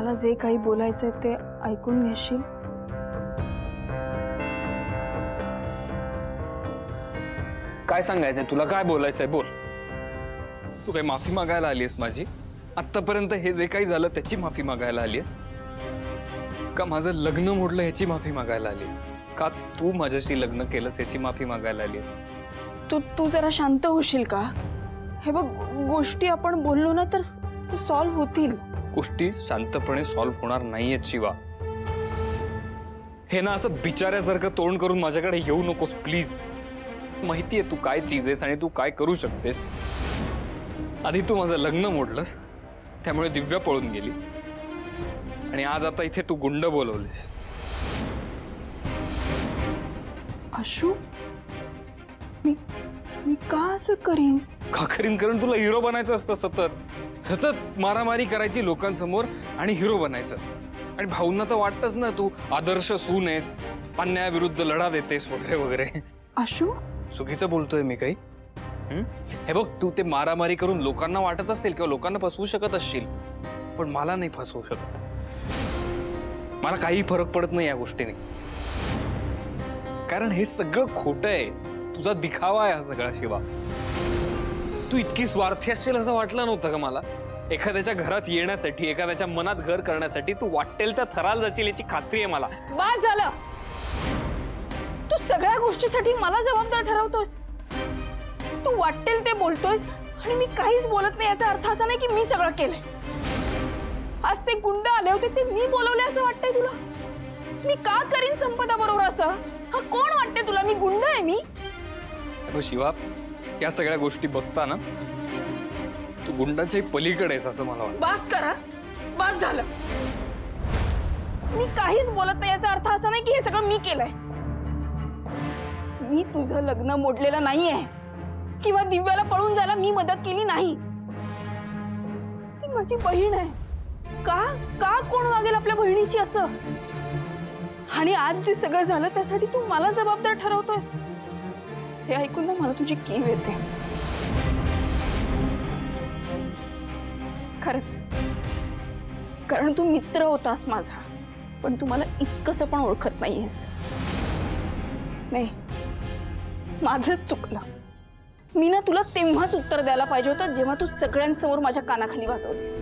मला जे काही बोलायचंय ते ऐकून घेशील? काय सांगायचंय तुला, काय बोलायचंय बोल. तू काही माफी मागायला आलीस माझी? आतापर्यंत हे जे काही झालं त्याची माफी मागायला आलीस का? माझं लग्न मोडलं याची माफी मागायला आलीस का? तू माझ्याशी लग्न केलंस याची माफी मागायला आलीस? तू जरा शांत होशील का? हे बघ, गोष्टी आपण बोललो ना तर सॉल्व्ह होतील. गोष्टी शांतपणे सॉल्व्ह होणार नाहीयेत शिवा. हे ना असं बिचाऱ्यासारखं तोंड करून माझ्याकडे येऊ नकोस प्लीज. माहितीये तू काय चीज आहेस आणि तू काय करू शकतेस. आधी तू माझं लग्न मोडलंस, त्यामुळे दिव्या पळून गेली, आणि आज आता इथे तू गुंड बोलवलेस. आशू, मी का असं करीन? का करीन? कारण तुला हिरो बनायचं असतं. सतत मारामारी करायची लोकांसमोर आणि हिरो बनायचं. आणि भाऊंना तर वाटतच ना तू आदर्श सून आहेस, अन्यायाविरुद्ध लढा देतेस वगैरे वगैरे. आशू, चुकीचं बोलतोय मी काही? हे बघ, तू ते मारामारी करून लोकांना वाटत असेल किंवा लोकांना फसवू शकत असशील, पण मला नाही फसवू शकत. मला काही फरक पडत नाही या गोष्टीने, कारण हे सगळं खोटं आहे. तुझा दिखावा आहे हा सगळा शिवा. तू इतकी स्वार्थी असशील असं वाटलं नव्हतं का मला? एखाद्याच्या घरात येण्यासाठी, एखाद्याच्या मनात घर करण्यासाठी तू वाटेल त्या थराला जाशील याची खात्री आहे मला. बस झालं. तू सगळ्या गोष्टीसाठी मला जबाबदार ठरवतोस. तू वाटेल ते बोलतोयस आणि मी काहीच बोलत नाही याचा अर्थ असा नाही की मी सगळं केलंय. आज ते गुंड आले होते ते मी बोलवले असं वाटतंय तुला? मी का करीन संपदा बरोबर असं? हा कोण वाटते तुला? मी गुंड आहे मी? शिवा, या सगळ्या गोष्टी बघता ना तू गुंडाच्या पलीकडे आहेस असं मला वाटतं. बस करा, बस झालं. मी काहीच बोलत नाही याचा अर्थ असा नाही की हे सगळं मी केलंय. मी तुझं लग्न मोडलेलं नाहीये किंवा दिव्याला पळून जायला मी मदत केली नाही. ती माझी बहीण आहे. का कोण वागेल आपल्या बहिणीशी असं? आणि आज जे सगळं झालं त्यासाठी तू मला जबाबदार ठरवतोयस. हे ऐकून ना मला तुझी कीव येते खरंच. कारण तू मित्र होतास माझा, पण तू मला इतकंसं पण ओळखत नाहीयेस. नाही, माझंच चुकलं. मी ना तुला तेव्हाच उत्तर द्यायला पाहिजे होतं जेव्हा तू सगळ्यांसमोर माझ्या कानाखाली वाजवलीस.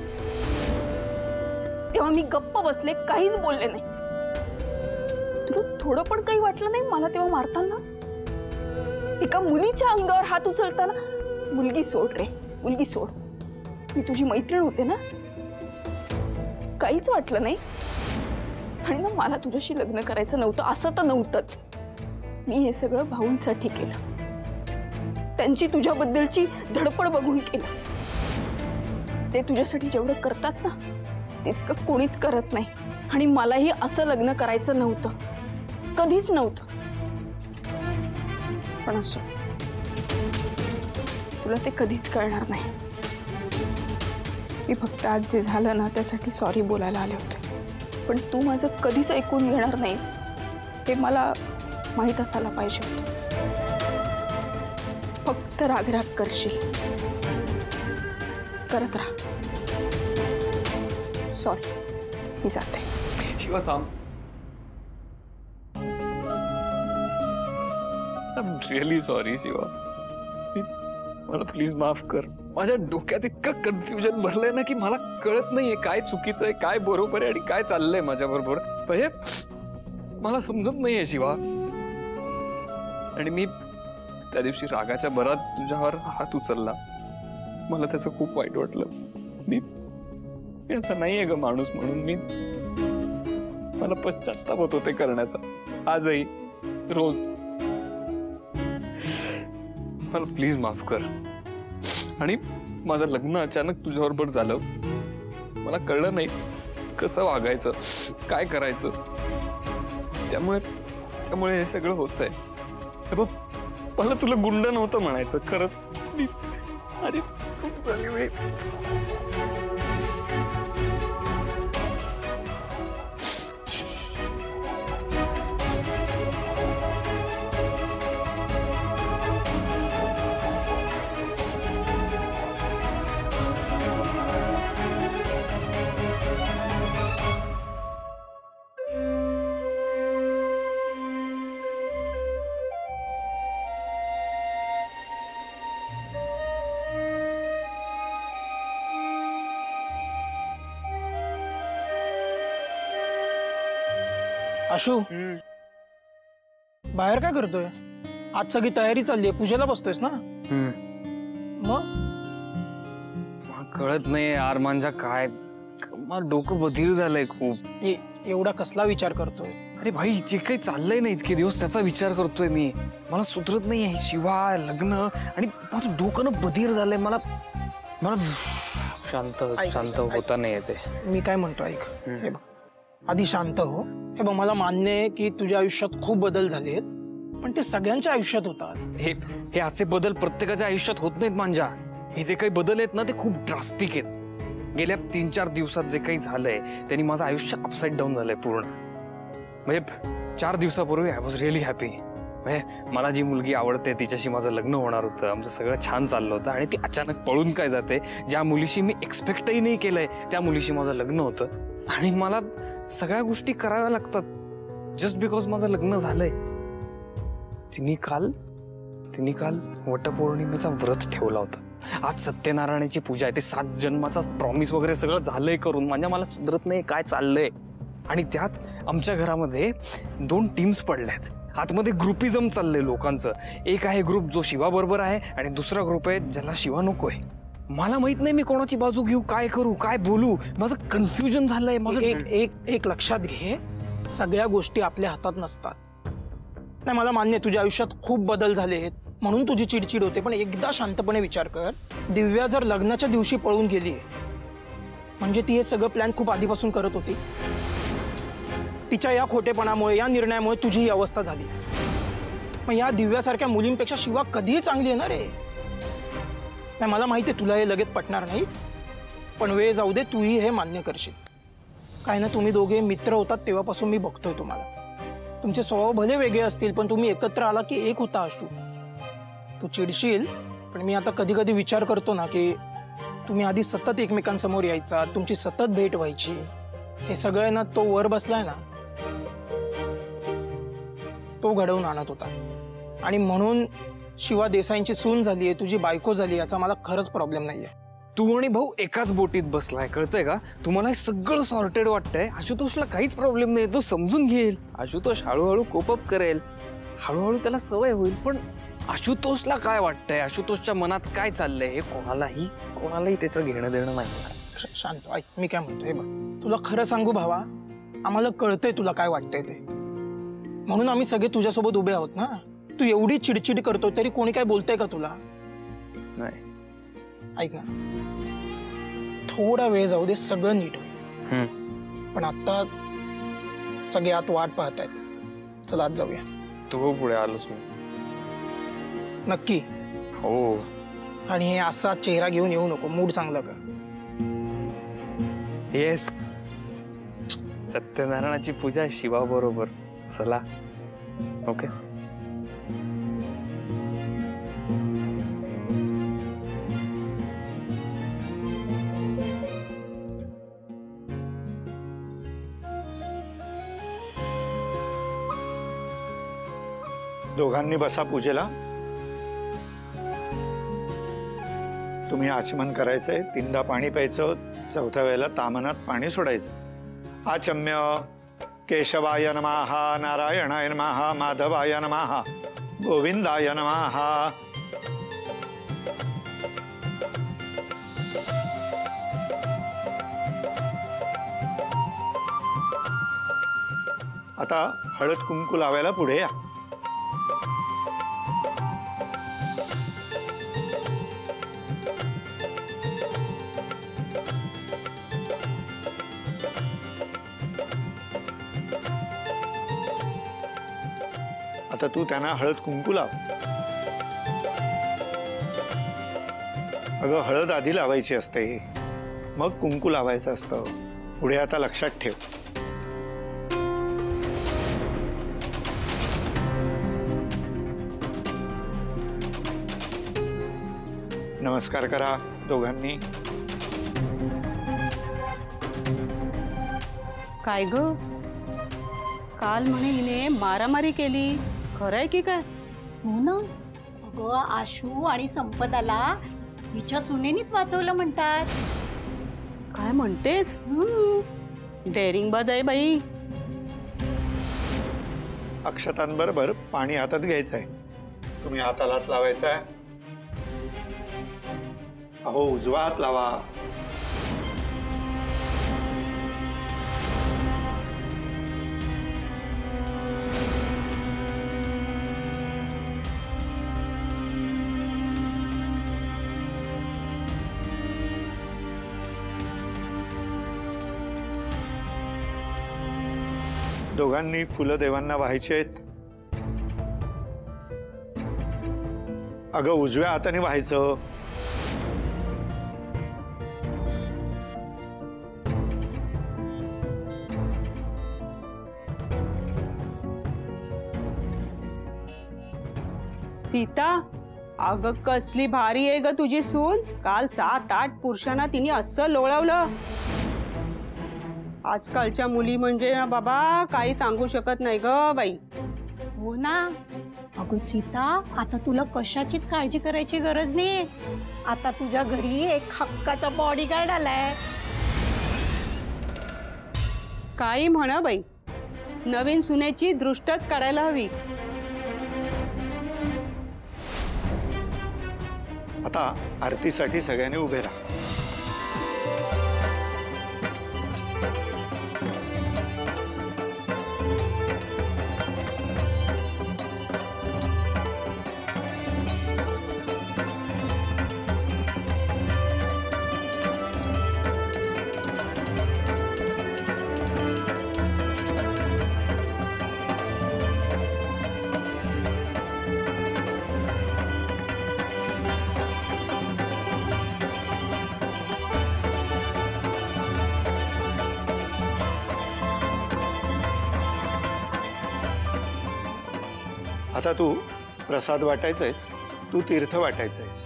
तेव्हा मी गप्प बसले, काहीच बोलले नाही. तुला थोडं पण काही वाटलं नाही मला तेव्हा मारताना? एका मुलीच्या अंगावर हात उचलताना? मुलगी सोड रे, मुलगी सोड. मी तुझी मैत्रीण होते ना, काहीच वाटलं नाही. आणि ना मला तुझ्याशी लग्न करायचं नव्हतं असं तर नव्हतंच. मी हे सगळं भाऊंसाठी केलं, त्यांची तुझ्याबद्दलची धडपड बघून केलं. ते तुझ्यासाठी जेवढं करतात ना तितकं कोणीच करत नाही. आणि मलाही असं लग्न करायचं नव्हतं, कधीच नव्हतं. पण असो, तुला ते कधीच कळणार नाही. मी फक्त आज जे झालं ना त्यासाठी सॉरी बोलायला आले होते, पण तू माझं कधीच ऐकून घेणार नाही हे मला माहीत असायला पाहिजे होतं. फक्त राग करशील, करत राहा. सॉरी, मी जाते. शिवा थांब. I'm really sorry Shiva. मला प्लीज माफ कर. माझ्या डोक्यात इतकं कन्फ्युजन भरलंय ना की मला कळत नाहीये काय चुकीचं आहे, काय बरोबर आहे आणि काय चाललंय माझ्या बरोबर. म्हणजे मला समजत नाहीये शिवा. आणि मी त्या दिवशी रागाच्या भरात तुझ्यावर हात उचलला. मला त्याचं खूप वाईट वाटलं. मी असं नाहीये ग माणूस म्हणून. मला पश्चात्ताप होतो ते करण्याचा आजही, रोज. मला प्लीज माफ कर. आणि माझं लग्न अचानक तुझ्याबरोबर झालं. मला कळलं नाही कसं वागायचं, काय करायचं. त्यामुळे हे सगळं होतंय. बघ, मला तुला गुंड नव्हतं म्हणायचं खरंच. अरे चूक झाली. आशू बाहेर काय करतोय? आज सगळी तयारी चालली आहे, पूजेला बसतोयस ना? मग कळत नाही यार माझ्या काय, मला डोकं बधीर झालंय खूप. एवढा कसला विचार करतोय? अरे भाई, जे काही चाललंय ना इतके दिवस त्याचा विचार करतोय मी. मला सुधरत नाहीये शिवा, लग्न, आणि माझं डोकं ना बधीर झालंय. मला मला शांत होता नाही येते. मी काय म्हणतो ऐक, हे बघ, आधी शांत हो. हे बघ, मला मान्य आहे की तुझ्या आयुष्यात खूप बदल झालेत, पण ते सगळ्यांच्या आयुष्यात होतात. हे असे बदल प्रत्येकाच्या आयुष्यात होत नाहीत मांजा. हे जे काही बदल आहेत ना ते खूप ड्रास्टिक आहेत. गेल्या 3-4 दिवसात जे काही झालंय त्यांनी माझं आयुष्य अपसाइड डाऊन झालंय पूर्ण. म्हणजे 4 दिवसापूर्वी आय वॉज रिअली हॅपी. म्हणजे मला जी मुलगी आवडते तिच्याशी माझं लग्न होणार होतं, आमचं सगळं छान चाललं होतं, आणि ती अचानक पळून काय जाते. ज्या मुलीशी मी एक्सपेक्टही नाही केलंय त्या मुलीशी माझं लग्न होतं, आणि मला सगळ्या गोष्टी कराव्या लागतात जस्ट बिकॉज माझं लग्न झालंय. तिने काल वटपौर्णिमेचा व्रत ठेवला होता. आज सत्यनारायणाची पूजा आहे. ते 7 जन्माचा प्रॉमिस वगैरे सगळं झालंय करून. मला सुधरत नाही काय चाललंय. आणि त्यात आमच्या घरामध्ये 2 टीम्स पडल्यात. आतमध्ये ग्रुपिझम चाललंय लोकांचं. एक आहे ग्रुप जो शिवा बरोबर आहे, आणि दुसरा ग्रुप आहे ज्याला शिवा नकोय. मला माहित नाही मी कोणाची बाजू घेऊ, काय करू, काय बोलू. माझं कन्फ्युजन झालंय. माझं एक लक्षात घे, सगळ्या गोष्टी आपल्या हातात नसतात. नाही, मला मान्य तुझ्या आयुष्यात खूप बदल झालेत म्हणून तुझी चिडचिड होते, पण एकदा शांतपणे विचार कर. दिव्या जर लग्नाच्या दिवशी पळून गेली म्हणजे ती हे सगळं प्लॅन खूप आधीपासून करत होती. तिच्या या खोटेपणामुळे, या निर्णयामुळे तुझी ही अवस्था झाली. मग या दिव्यासारख्या मुलींपेक्षा शिवा कधीही चांगली येणार आहे. नाही, मला माहिती आहे तुला हे लगेच पटणार नाही, पण वेळ जाऊ दे, तूही हे मान्य करशील. काय ना, तुम्ही दोघे मित्र होतात तेव्हापासून मी बघतोय तुम्हाला. तुमचे स्वभाव भले वेगळे असतील, पण तुम्ही एकत्र आला की एक होता. आशू, तू चिडशील, पण मी आता कधी कधी विचार करतो ना की तुम्ही आधी सतत एकमेकांसमोर यायचा, तुमची सतत भेट व्हायची. हे सगळं ना तो वर बसलाय ना तो घडवून आणत होता. आणि म्हणून शिवा देसाईंची सून झाली आहे, तुझी बायको झाली, याचा मला खरंच प्रॉब्लेम नाहीये. तू आणि भाऊ एकाच बोटीत बसलाय, कळतंय का? तुम्हाला हे सगळं सॉर्टेड वाटतंय. आशुतोषला काहीच प्रॉब्लेम नाही, तो समजून घेईल. आशुतोष हळूहळू कोपअप करेल, हळूहळू त्याला सवय होईल. पण आशुतोषला काय वाटतंय, आशुतोषच्या मनात काय चाललंय, हे कोणालाही त्याचं घेणं देणं नाही. शांत ऐक, मी काय म्हणतोय बघ, तुला खरं सांगू भावा, आम्हाला कळतंय तुला काय वाटतंय ते, म्हणून आम्ही सगळे तुझ्यासोबत उभे आहोत ना. तू एवढी चिडचिड करतो तरी कोणी काय बोलतंय का तुला? नाही. ऐक ना, थोडा वेळ जाऊ दे, सगळं नीट होईल. पण आता सगळे आत वाट पाहतायत. चला आत जाऊया. तू पुढे आलोस मी. नक्की? हो. आणि हे असा चेहरा घेऊन येऊ नको, मूड चांगला कर. येस, सत्यनारायणाची पूजा शिवा बरोबर. चला. ओके. दोघांनी बसा पूजेला. तुम्ही आचमन करायचंय, 3दा पाणी प्यायचं, 4थ्या वेळेला तामनात पाणी सोडायचं. आचम्य केशवाय नमः, नारायणाय नमः, माधवाय नमः, गोविंदाय नमः. आता हळद कुंकू लावायला पुढे या. आता तू त्यांना हळद कुंकू लाव. अगं, हळद आधी लावायची असते, मग कुंकू लावायचं असतं. पुढे आता लक्षात ठेव. नमस्कार करा दोघांनी. काय ग, काल म्हणे हिने मारामारी केली, खरंय की काय? हो ना. अगं, आशू आणि संपदाला हिच्या सुनेनीच वाचवलं म्हणतात. काय म्हणतेस? डेअरिंग बाज आहे बाई. अक्षतांबरोबर पाणी हातात घ्यायचं आहे. तुम्ही हाताला हात लावायचा आहे. अहो उजवा हात लावा. दोघांनी फुलं देवांना व्हायची आहेत. अगं उजव्या हाताने व्हायचं. सीता, अगं कसली भारी आहे ग तुझी सून. काल 7-8 पुरुषांना तिने असं लोळवलं. आजकालच्या मुली म्हणजे ना बाबा काही सांगू शकत नाही ग बाई. हो ना. अगं सीता, आता तुला कशाचीच काळजी करायची गरज नाही. आता तुझ्या घरी एक हक्काचा बॉडीगार्ड आलाय. काही म्हणा बाई, नवीन सुनेची दृष्टच काढायला हवी. आता आरतीसाठी सगळ्यांनी उभे राहा. आता तू प्रसाद वाटायचंयस, तू तीर्थ वाटायचंयस.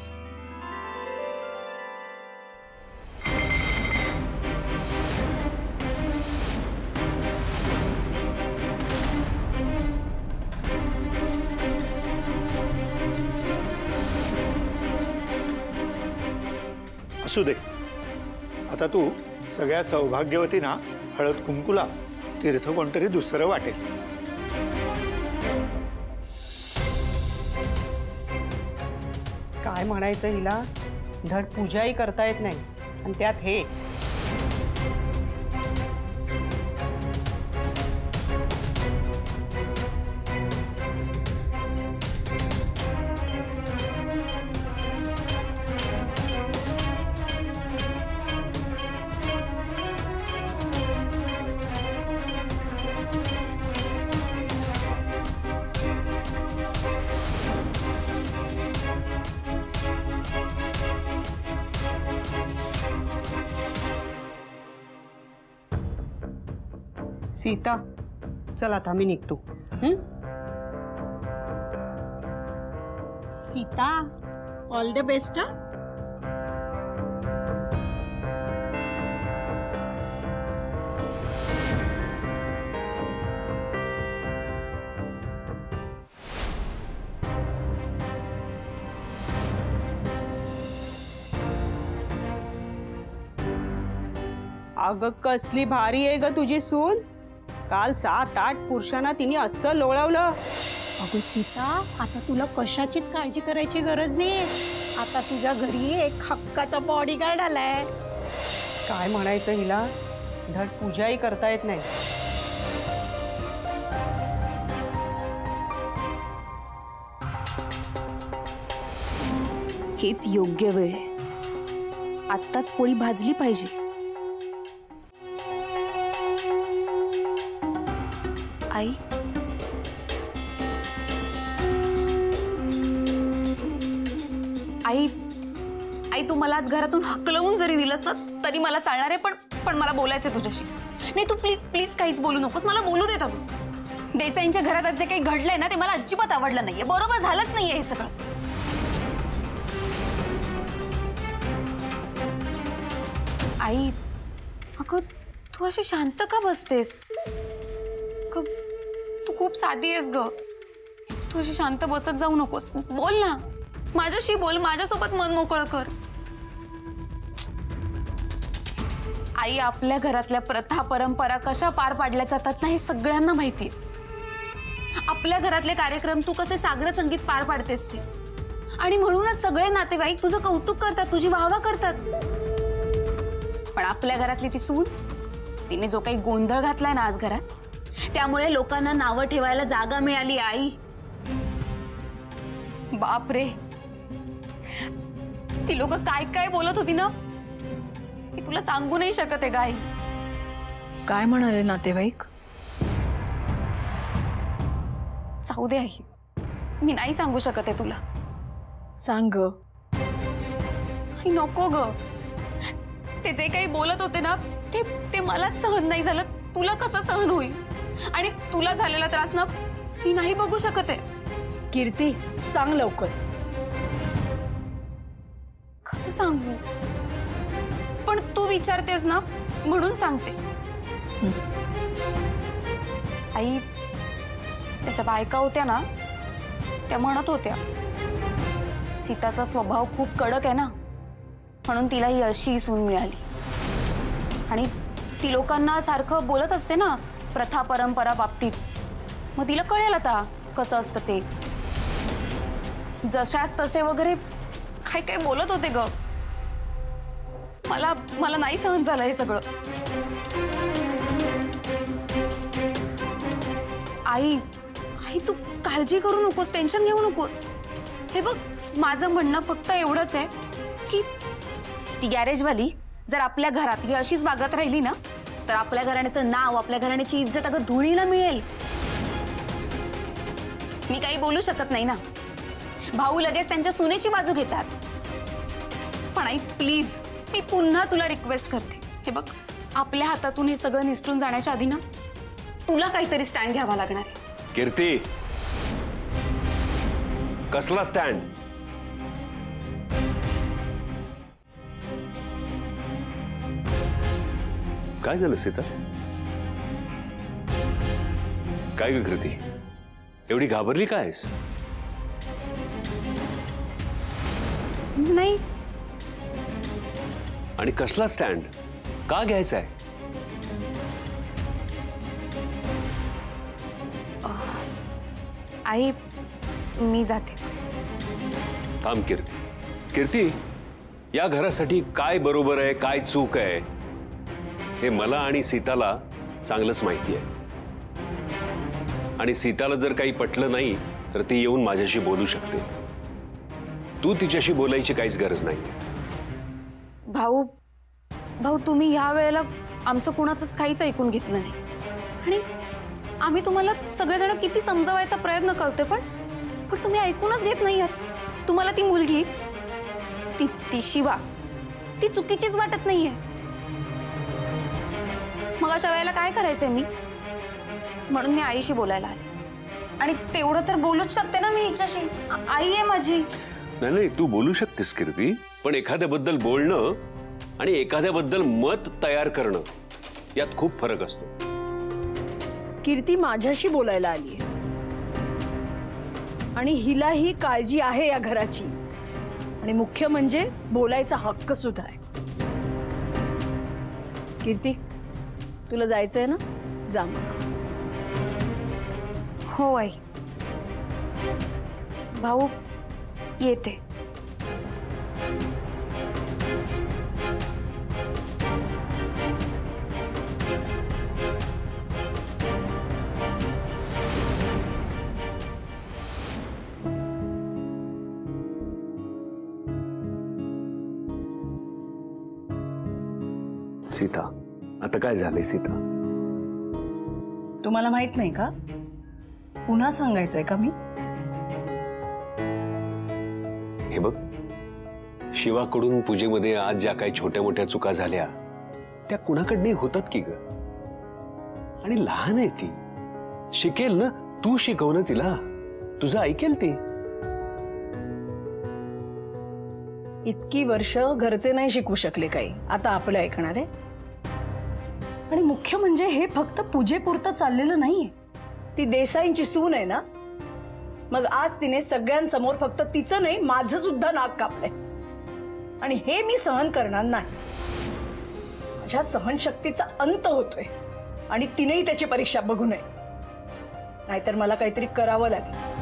असू दे. आता तू सगळ्या सौभाग्यवतींना हळद कुंकुला तीर्थ कोणतरी दुसरं वाटेल. काय म्हणायचं हिला, धड पूजाही करता येत नाही आणि त्यात हे. सीता, चल आता मी निघतो. Sita, all the best. अगं कसली भारी आहे ग तुझी सून. काल 7-8 पुरुषांना तिने असं लोळवलं. अगं सीता, आता तुला कशाचीच काळजी करायची गरज नाही. आता तुझ्या घरी एक हक्काचा बॉडीगार्ड आलाय. काय म्हणायचं हिला, धड पूजाही करता येत नाही. हीच योग्य वेळ आहे. आत्ताच पोळी भाजली पाहिजे. आई, आई, आई तू मला आज घरातून हकलवून जरी दिलंस ना तरी मला चालणार आहे. पण मला बोलायचंय तुझ्याशी. नाही तू प्लीज प्लीज काहीच बोलू नकोस. मला बोलू देत अगं. देसाईंच्या घरात आज जे काही घडलंय ना ते मला अजिबात आवडलं नाहीये. बरोबर झालंच नाहीये हे सगळं. आई, अगं तू अशी शांत का बसतेस? तू खूप साधी आहेस ग. तू अशी शांत बसत जाऊ नकोस. बोल ना, माझ्याशी बोल. माझ्यासोबत मन मोकळं कर. आई, आपल्या घरातल्या प्रथा परंपरा कशा पार पाडल्या जातात ना हे सगळ्यांना माहितीये. आपल्या घरातले कार्यक्रम तू कसे सागर संगीत पार पाडतेस ते, आणि म्हणूनच सगळे नातेवाईक तुझं कौतुक करतात, तुझी वाहवा करतात. पण आपल्या घरातली ती सून, तिने जो काही गोंधळ घातलाय ना आज घरात, त्यामुळे लोकांना नावं ठेवायला जागा मिळाली. आई बाप रे, ती लोक काय काय बोलत होती ना, की तुला सांगू नाही शकत आहे. गाई काय म्हणाले नातेवाईक? जाऊ दे आई, मी नाही सांगू शकत आहे तुला. सांग ग. आई नको ग, ते जे काही बोलत होते ना ते मलाच सहन नाही झालं. तुला कसं सहन होईल? आणि तुला झालेला त्रास ना मी नाही बघू शकत आहे. कीर्ती, सांग लवकर. कसं सांगू? पण तू विचारतेस ना म्हणून सांगते. आई, त्याच्या बायका होत्या ना, त्या म्हणत होत्या सीताचा स्वभाव खूप कडक आहे ना, म्हणून तिला ही अशी सून मिळाली. आणि ती लोकांना सारखं बोलत असते ना प्रथा परंपरा बाबतीत, मग तिला कळेल आता कसं असतं ते. जशाच तसे वगैरे काय काय बोलत होते ग. मला नाही सहन झालं हे सगळं. आई तू काळजी करू नकोस, टेन्शन घेऊ नकोस. हे बघ, माझं म्हणणं फक्त एवढंच आहे की ती गॅरेजवाली जर आपल्या घरात ही अशीच वागत राहिली ना, तर आपल्या घराण्याचं नाव, आपल्या घराण्याची इज्जत अगं धुळीला मिळेल. मी काही बोलू शकत नाही ना. भाऊ लगेच त्यांच्या सुनेची बाजू घेतात. पण आई प्लीज, मी पुन्हा तुला रिक्वेस्ट करते, हे बघ, आपल्या हातातून हे सगळं निसटून जाण्याच्या आधी ना तुला काहीतरी स्टँड घ्यावा लागणार आहे. कीर्ती, कसला स्टँड? काय झालं सीता? काय ग कीर्ती, एवढी घाबरली कायस? नाही. आणि कसला स्टँड का घ्यायचा आहे? आई, मी जाते. थांब कीर्ती. कीर्ती, या घरासाठी काय बरोबर आहे काय चूक आहे हे मला आणि सीताला चांगलंच माहिती आहे. आणि सीताला जर काही पटलं नाही तर ती येऊन माझ्याशी बोलू शकते. तू तिच्याशी बोलायची काहीच गरज नाही. भाऊ, तुम्ही ह्या वेळेला आमचं कुणाचंच काहीच ऐकून घेतलं नाही. आणि आम्ही तुम्हाला सगळेजण किती समजावायचा प्रयत्न करतोय, पण तुम्ही ऐकूनच घेत नाही आहात. तुम्हाला ती मुलगी, ती शिवा, ती चुकीचीच वाटत नाहीये. मग अशा वेळेला काय करायचंय मी? म्हणून मी आईशी बोलायला आले. आणि तेवढं तर बोलूच शकते ना मी हिच्याशी. आई आहे माझी. नाही, तू बोलू शकतेस कीर्ती, पण एखाद्याबद्दल बोलणं आणि एखाद्याबद्दल मत तयार करणं यात खूप फरक असतो. कीर्ती माझ्याशी बोलायला आली आणि हिलाही काळजी आहे या घराची, आणि मुख्य म्हणजे बोलायचा हक्क सुद्धा आहे. कीर्ती, तुला जायचंय ना, जा मग. हो आई. भाऊ, येते. सीता, आता काय झालंय सीता? तुम्हाला माहित नाही का? पुन्हा सांगायचंय का मी? हे बघ, शिवाकडून पूजेमध्ये आज ज्या काही छोट्या मोठ्या चुका झाल्या त्या कुणाकडनंही होतात की ग. आणि लहान आहे ती, शिकेल ना. तू शिकव ना तिला, तुझं ऐकेल ती. इतकी वर्ष घरचे नाही शिकवू शकले काही, आता आपलं ऐकणार आहे. आणि मुख्य म्हणजे हे फक्त पूजेपुरतं चाललेलं नाहीये. ती देसाईंची सून आहे ना, मग आज तिने सगळ्यांसमोर फक्त तिचं नाही माझं सुद्धा नाक कापलंय. आणि हे मी सहन करणार नाही. माझ्या सहनशक्तीचा अंत होतोय आणि तिनेही त्याची परीक्षा बघू नये. नाहीतर मला काहीतरी करावं लागेल.